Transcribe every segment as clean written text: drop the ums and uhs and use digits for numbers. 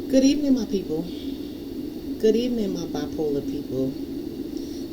Good evening, my people. Good evening, my bipolar people.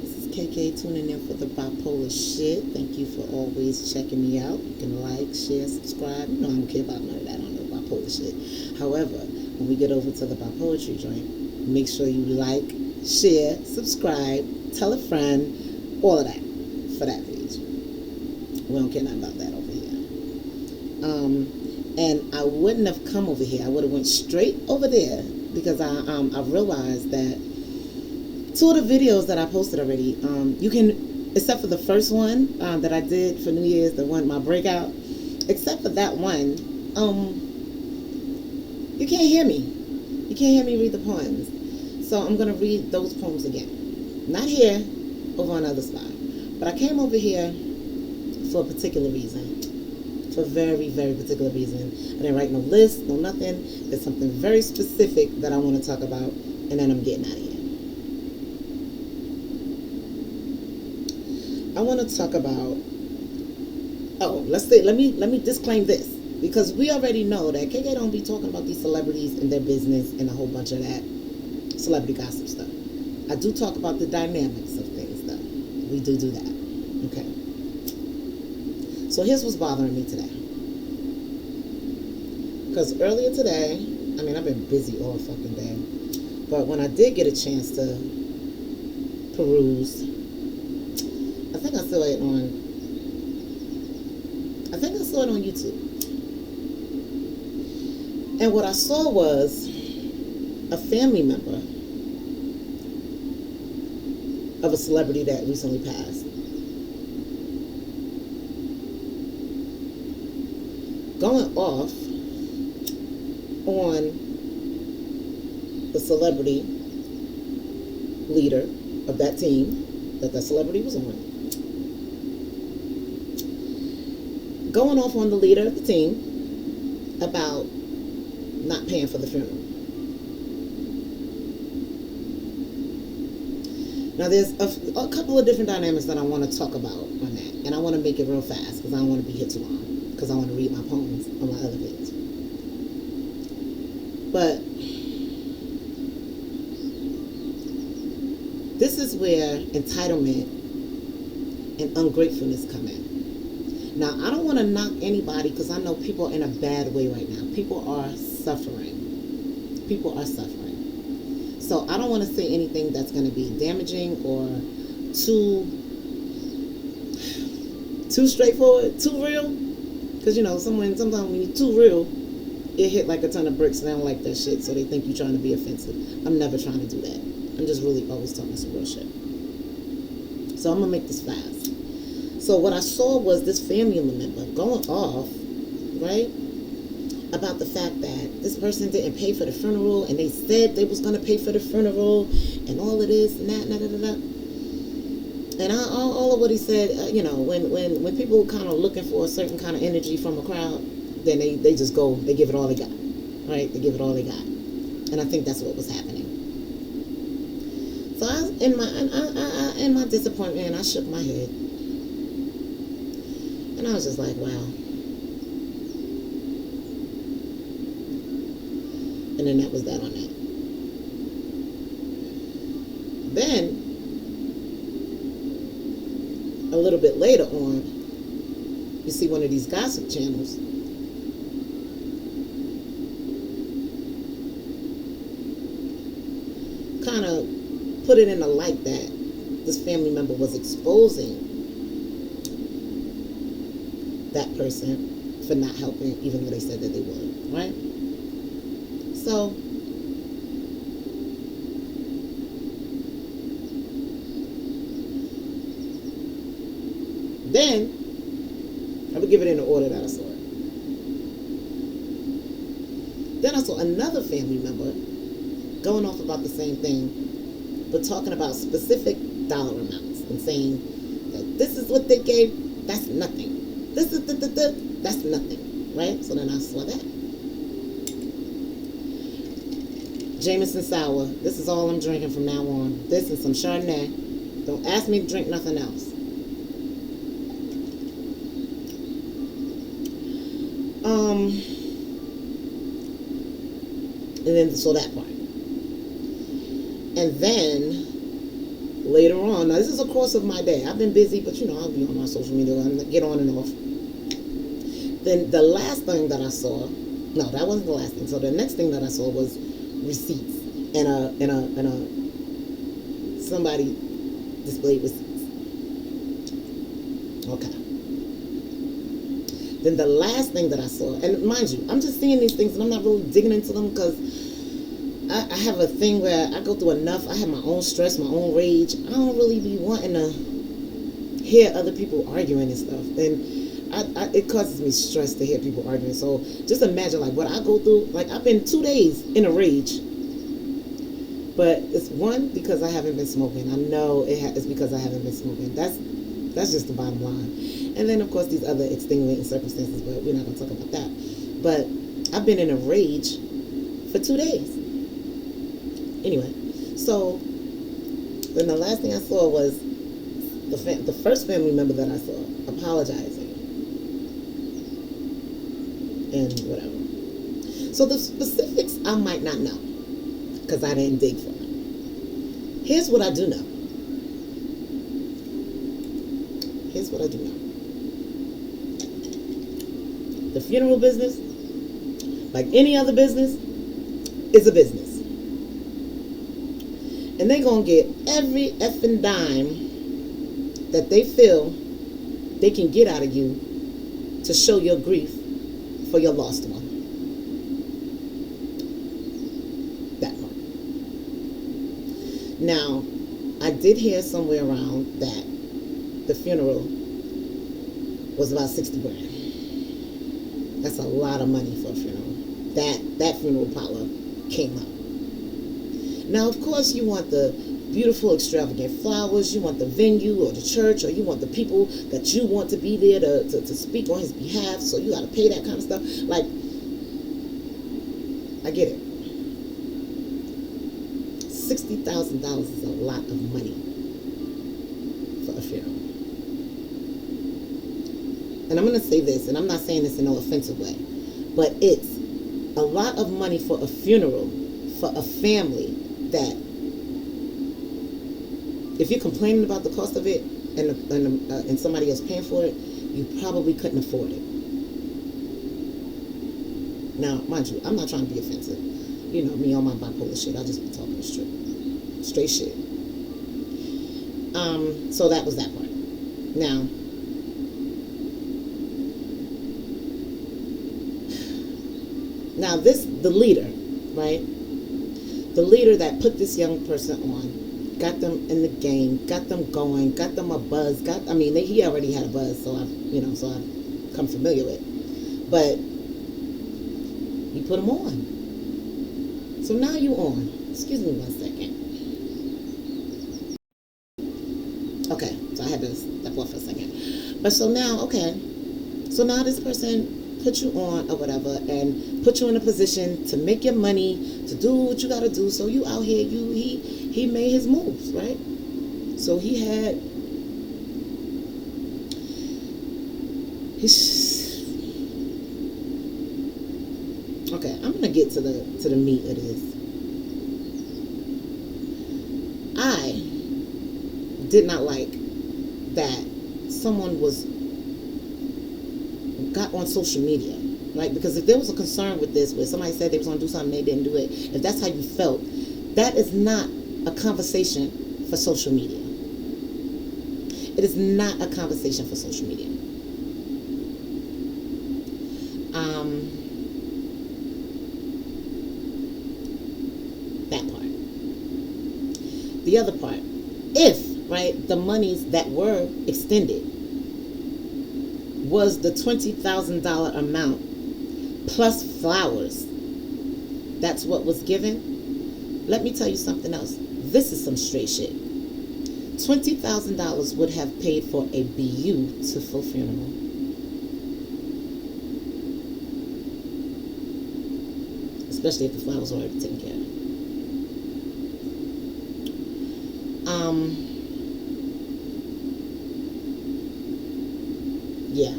This is KK tuning in for the bipolar shit. Thank you for always checking me out. You can like, share, subscribe. You know I don't care about none of that on the bipolar shit. However, when we get over to the bipoetry joint, make sure you like, share, subscribe, tell a friend, all of that for that page. We don't care nothing about that over here. And I wouldn't have come over here. I would have went straight over there because I realized that two of the videos that I posted already, you can, except for the first one that I did for New Year's, the one my breakout, except for that one, you can't hear me. You can't hear me read the poems. So I'm gonna read those poems again. Not here, over on the other side. But I came over here for a particular reason. For a very, very particular reason. I didn't write no list, no nothing. It's something very specific that I want to talk about, and then I'm getting out of here. I want to talk about. Let me disclaim this, because we already know that KK don't be talking about these celebrities and their business and a whole bunch of that celebrity gossip stuff. I do talk about the dynamics of things, though. We do that. Okay. So here's what's bothering me today. Because earlier today, I mean, I've been busy all fucking day, but when I did get a chance to peruse, I think I saw it on YouTube. And what I saw was a family member of a celebrity that recently passed going off on the celebrity leader of that team that celebrity was on. Going off on the leader of the team about not paying for the funeral. Now, there's a couple of different dynamics that I want to talk about on that, and I want to make it real fast because I don't want to be here too long, because I want to read my poems on my other page. But this is where entitlement and ungratefulness come in. Now, I don't want to knock anybody, because I know people are in a bad way right now. People are suffering. People are suffering. So I don't want to say anything that's going to be damaging or too straightforward, too real. Because, sometimes when you're too real, it hit like a ton of bricks, and they don't like that shit, so they think you're trying to be offensive. I'm never trying to do that. I'm just really always talking some real shit. So I'm going to make this fast. So what I saw was this family member going off, right, about the fact that this person didn't pay for the funeral, and they said they was going to pay for the funeral, and all of this and that, and all of what he said, when people kind of looking for a certain kind of energy from a crowd, then they just go, they give it all they got, right? They give it all they got. And I think that's what was happening. So in my disappointment, I shook my head. And I was just like, wow. And then that was that on that. Then, a little bit later on, you see one of these gossip channels kind of put it in the light that this family member was exposing that person for not helping, even though they said that they would, right? So then I would give it in the order that I saw it. Then I saw another family member going off about the same thing, but talking about specific dollar amounts and saying that this is what they gave, that's nothing. This is that's nothing, right? So then I saw that. Jameson Sour. This is all I'm drinking from now on. This and some Chardonnay. Don't ask me to drink nothing else. And then, so that part. And then later on, now this is a course of my day. I've been busy, but I'll be on my social media and get on and off. Then the last thing that I saw, no, that wasn't the last thing. So the next thing that I saw was receipts, and somebody displayed receipts. Okay. Then the last thing that I saw, and mind you, I'm just seeing these things and I'm not really digging into them because I have a thing where I go through enough. I have my own stress, my own rage. I don't really be wanting to hear other people arguing and stuff. And it causes me stress to hear people arguing. So just imagine like what I go through. Like I've been 2 days in a rage. But it's one, because I haven't been smoking. I know it's because I haven't been smoking. That's just the bottom line. And then of course these other extenuating circumstances, but we're not going to talk about that. But I've been in a rage for 2 days. Anyway, so then the last thing I saw was the first family member that I saw apologizing and whatever. So the specifics I might not know because I didn't dig for it. Here's what I do know. The funeral business, like any other business, is a business. And they're going to get every effing dime that they feel they can get out of you to show your grief for your lost one. That part. Now, I did hear somewhere around that the funeral was about 60 grand. That's a lot of money for a funeral. That funeral parlor came up. Now, of course, you want the beautiful, extravagant flowers. You want the venue or the church, or you want the people that you want to be there to speak on his behalf. So you got to pay that kind of stuff. Like, I get it. $60,000 is a lot of money for a funeral. And I'm going to say this, and I'm not saying this in no offensive way, but it's a lot of money for a funeral for a family that, if you're complaining about the cost of it and somebody else paying for it, you probably couldn't afford it. Now, mind you, I'm not trying to be offensive. You know me on my bipolar shit. I'll just be talking straight shit. So that was that part. Now, the leader, right? The leader that put this young person on, got them in the game, got them going, got them a buzz. He already had a buzz, so I've come familiar with. But you put them on. So now you on. Excuse me 1 second. Okay, so I had to step off for a second. But so now this person put you on or whatever and put you in a position to make your money, to do what you got to do. So you out here, he made his moves, right? So he had okay, I'm going to get to the meat of this. I did not like that someone got on social media, right? Because if there was a concern with this, where somebody said they was going to do something, they didn't do it, if that's how you felt, that is not a conversation for social media. It is not a conversation for social media. That part. The other part, if, right, the monies that were extended was the $20,000 amount plus flowers, that's what was given. Let me tell you something else. This is some straight shit. $20,000 would have paid for a beautiful funeral. Especially if the flowers were already taken care of. Yeah.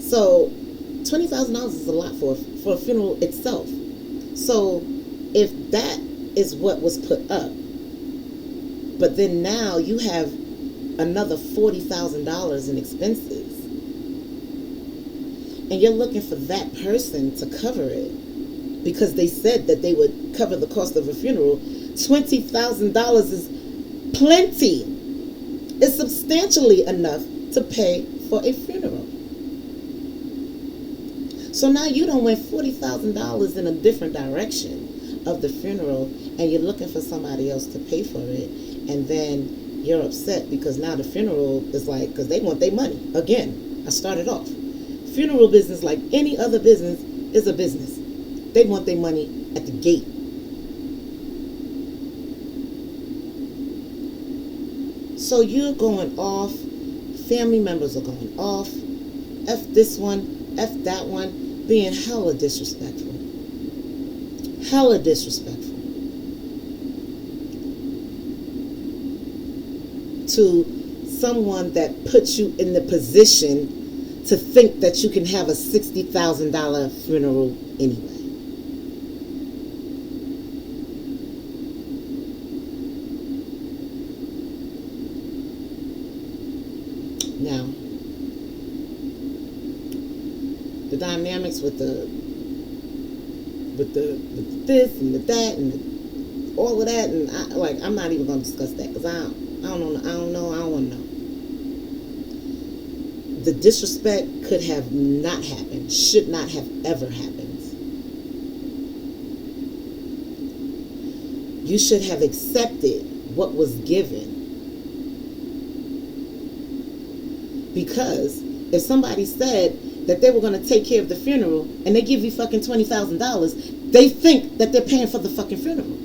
So $20,000 is a lot for a funeral itself. So if that is what was put up, but then now you have another $40,000 in expenses, and you're looking for that person to cover it because they said that they would cover the cost of a funeral. $20,000 is plenty. It's substantially enough to pay for a funeral. So now you done went $40,000 in a different direction of the funeral, and you're looking for somebody else to pay for it, and then you're upset because now the funeral is like, because they want their money. Again, I started off. Funeral business, like any other business, is a business. They want their money at the gate. So you're going off. Family members are going off. F this one, F that one, being hella disrespectful. Hella disrespectful. To someone that puts you in the position to think that you can have a $60,000 funeral anyway. Now, the dynamics with this and the that and all of that, and I'm not even going to discuss that because I don't want to know. The disrespect could have not happened, should not have ever happened. You should have accepted what was given. Because if somebody said that they were going to take care of the funeral and they give you fucking $20,000, they think that they're paying for the fucking funeral.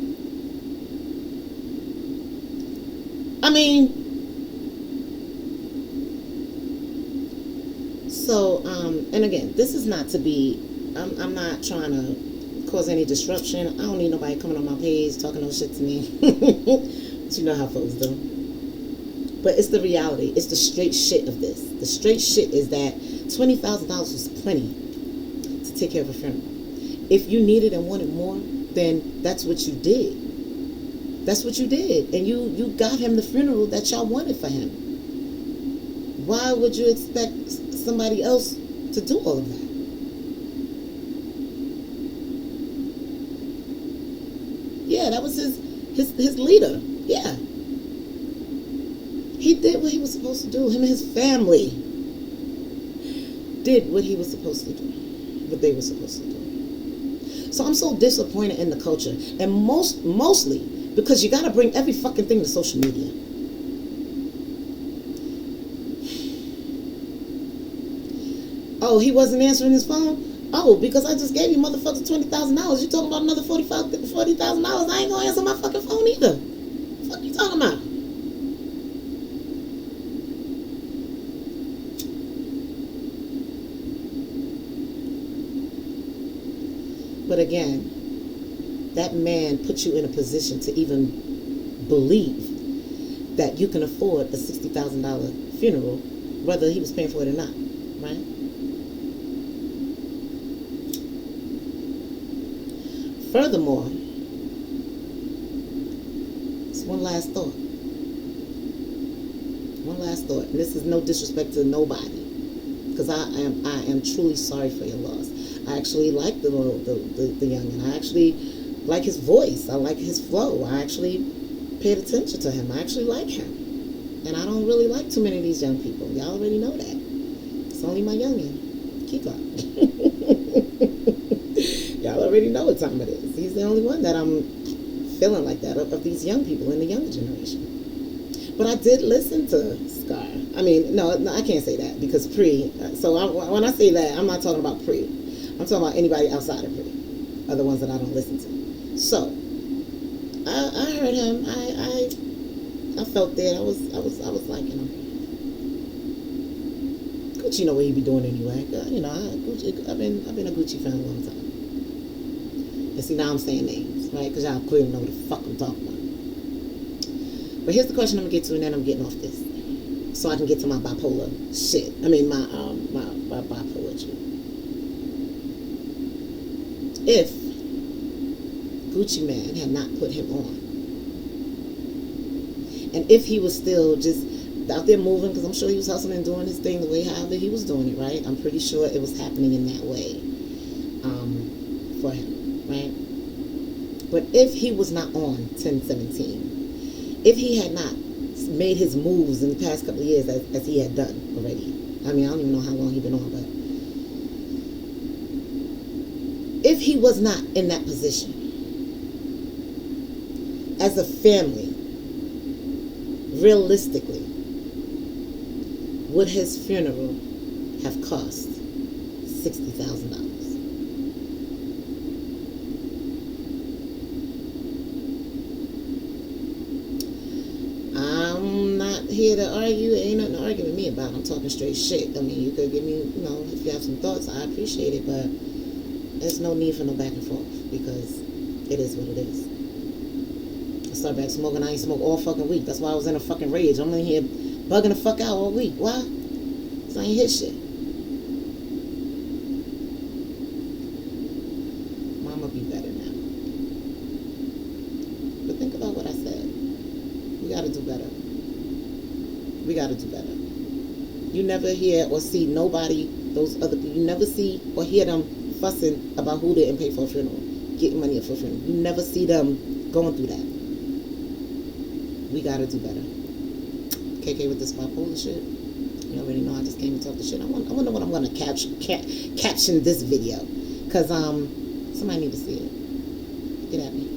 I mean, so, and again, this is not to be, I'm not trying to cause any disruption. I don't need nobody coming on my page talking no shit to me. But you know how folks do. But it's the reality. It's the straight shit of this. The straight shit is that $20,000 was plenty to take care of a funeral. If you needed and wanted more, then that's what you did. That's what you did. And you got him the funeral that y'all wanted for him. Why would you expect somebody else to do all of that? Yeah, that was his leader. Yeah. He did what he was supposed to do. Him and his family did what he was supposed to do. What they were supposed to do. So I'm so disappointed in the culture. And mostly because you got to bring every fucking thing to social media. Oh, he wasn't answering his phone? Oh, because I just gave you motherfuckers $20,000. You talking about another $40,000? I ain't gonna answer my fucking phone either. What the fuck you talking about? But again, that man put you in a position to even believe that you can afford a $60,000 funeral, whether he was paying for it or not, right? Furthermore, it's one last thought. One last thought. And this is no disrespect to nobody, because I am truly sorry for your loss. I actually like the youngin'. I actually like his voice. I like his flow. I actually paid attention to him. I actually like him. And I don't really like too many of these young people. Y'all already know that. It's only my youngin'. Keep up. Y'all already know what time it is. He's the only one that I'm feeling like that of these young people in the younger generation. But I did listen to Scarr. I mean, no, I can't say that because Pre. So when I say that, I'm not talking about Pre. I'm talking about anybody outside of Pre, other ones that I don't listen to. So I heard him. I felt that. I was liking him. Gucci know what he be doing anyway. You know, I've been a Gucci fan a long time. And see, now I'm saying names, right? Because y'all clearly know what the fuck I'm talking about. But here's the question I'm gonna get to, and then I'm getting off this, so I can get to my bipolar shit. I mean, my bipolar shit. If Gucci Man had not put him on. And if he was still just out there moving, because I'm sure he was hustling and doing his thing the way however he was doing it, right? I'm pretty sure it was happening in that way for him, right? But if he was not on 1017, if he had not made his moves in the past couple of years as he had done already, I mean, I don't even know how long he's been on, but if he was not in that position, as a family, realistically, would his funeral have cost $60,000? I'm not here to argue. Ain't nothing to argue with me about. I'm talking straight shit. I mean, you could give me, if you have some thoughts, I appreciate it, but there's no need for no back and forth because it is what it is. I started back smoking. I ain't smoked all fucking week. That's why I was in a fucking rage. I'm in here bugging the fuck out all week. Why? Because I ain't hit shit. Mama be better now. But think about what I said. We gotta do better. We gotta do better. You never hear or see nobody, those other people, you never see or hear them fussing about who didn't pay for a funeral, getting money for a funeral. You never see them going through that. We gotta do better. KK with this bipolar shit. You already know I just came to talk the shit. I wonder what I'm gonna caption this video, cause somebody need to see it. Get at me.